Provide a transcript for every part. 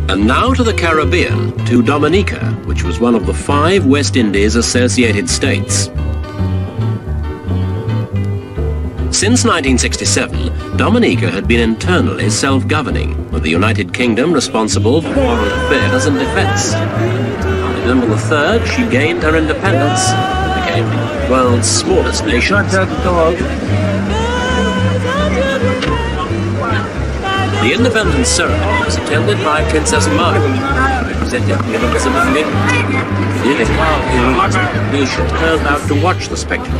And now to the Caribbean, to Dominica, which was one of the 5 West Indies associated states. Since 1967, Dominica had been internally self-governing, with the United Kingdom responsible for foreign affairs and defence. On November the 3rd, she gained her independence and became the world's smallest nation. The independence ceremony was attended by Princess Margaret, representing the Elizabeth England. The nation turned out to watch the spectacle.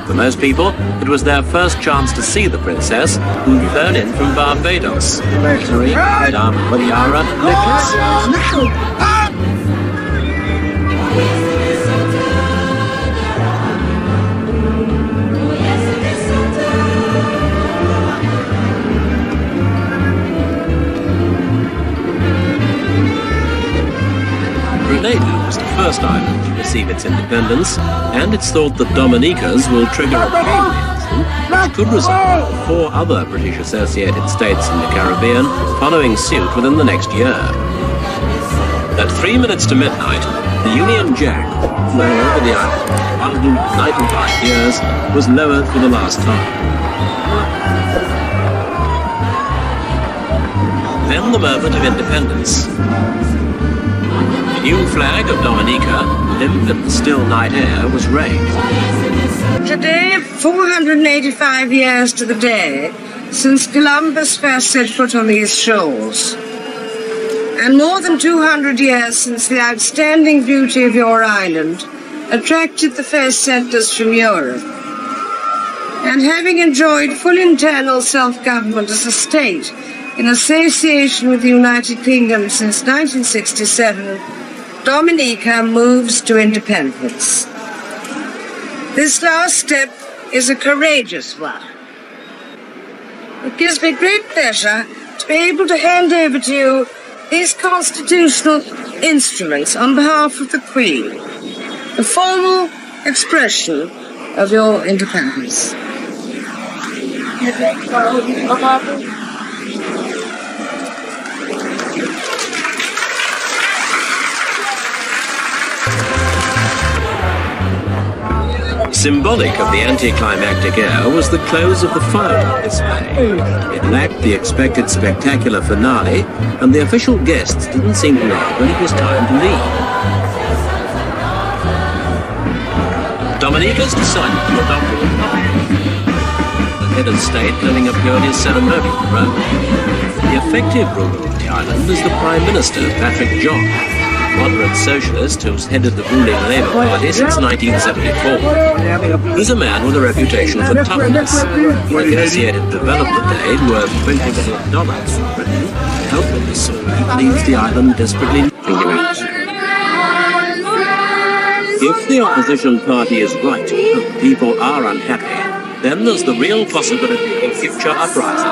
For most people, it was their first chance to see the princess, who'd flown in from Barbados. Victory, Madame Tiara, necklace. Grenada was the first island to receive its independence, and it's thought that Dominicas will trigger a chain reaction which could result in 4 other British associated states in the Caribbean following suit within the next year. At 3 minutes to midnight, the Union Jack, flown over the island for 195 years, was lowered for the last time. Then the moment of independence. The new flag of Dominica, limp in the still night air, was raised. Today, 485 years to the day since Columbus first set foot on these shores, and more than 200 years since the outstanding beauty of your island attracted the first settlers from Europe. And having enjoyed full internal self-government as a state in association with the United Kingdom since 1967, Dominica moves to independence. This last step is a courageous one. It gives me great pleasure to be able to hand over to you these constitutional instruments on behalf of the Queen, a formal expression of your independence. Symbolic of the anticlimactic air was the close of the firework display. It lacked the expected spectacular finale, and the official guests didn't seem to know when it was time to leave. Dominica's decided to adopt the head of state living a purely ceremonial role. The effective ruler of the island is the Prime Minister, Patrick John, moderate socialist who's headed the ruling Labour Party since 1974. He's a man with a reputation for toughness. He negotiated Development Aid worth $20 million from Britain to help with the sort that leaves the island desperately needing. If the opposition party is right and people are unhappy, then there's the real possibility of future uprising.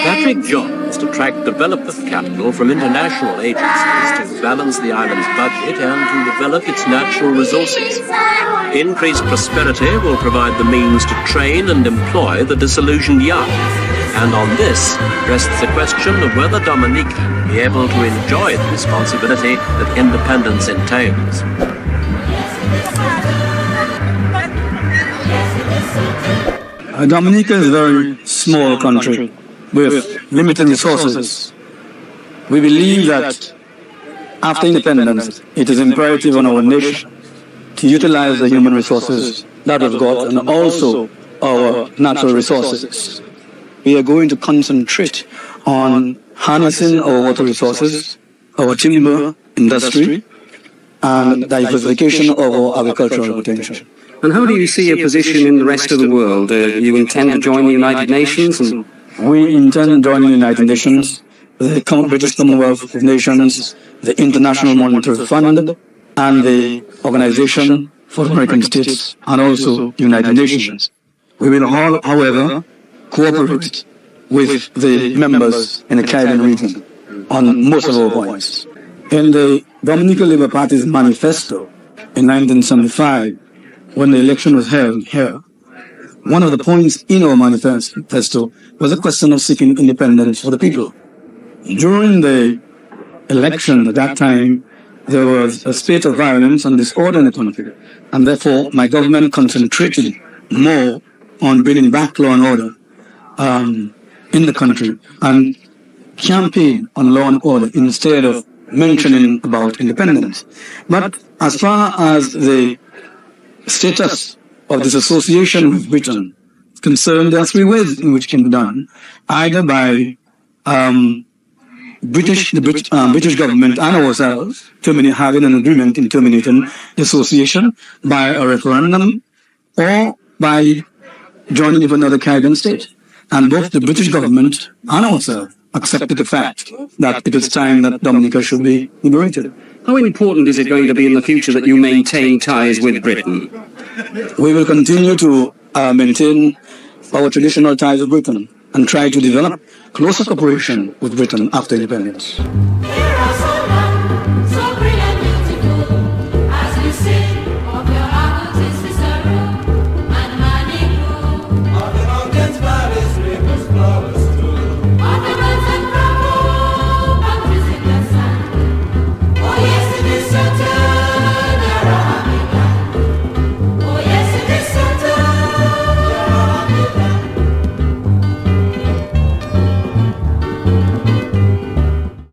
Patrick John is to attract development capital from international agencies to balance the island's budget and to develop its natural resources. Increased prosperity will provide the means to train and employ the disillusioned young. And on this rests the question of whether Dominica will be able to enjoy the responsibility that independence entails. Dominica is a very small country with limited resources. We believe that after independence, it is imperative on our nation to utilize the human resources that we've got and also our natural resources. We are going to concentrate on harnessing our water resources, our timber industry, and diversification of our agricultural potential. And how do you see your position in the rest of the world? You intend to join the United Nations? We intend to join the United Nations, the British Commonwealth of Nations, the International Monetary Fund, and the Organization for American States, and also the United Nations. We will all, however, cooperate with the members in the Caribbean region on most of our points. In the Dominican Labour Party's manifesto in 1975, when the election was held here, one of the points in our manifesto was a question of seeking independence for the people. During the election at that time, there was a state of violence and disorder in the country. And therefore, my government concentrated more on bringing back law and order in the country and campaign on law and order instead of mentioning about independence. But as far as the status of this association with Britain is concerned, there are three ways in which it can be done, either by the British government and ourselves having an agreement in terminating the association by a referendum, or by joining with another Caribbean state. And both the British government and ourselves accepted the fact that it is time that Dominica should be liberated. How important is it going to be in the future that you maintain ties with Britain? We will continue to maintain our traditional ties with Britain and try to develop closer cooperation with Britain after independence.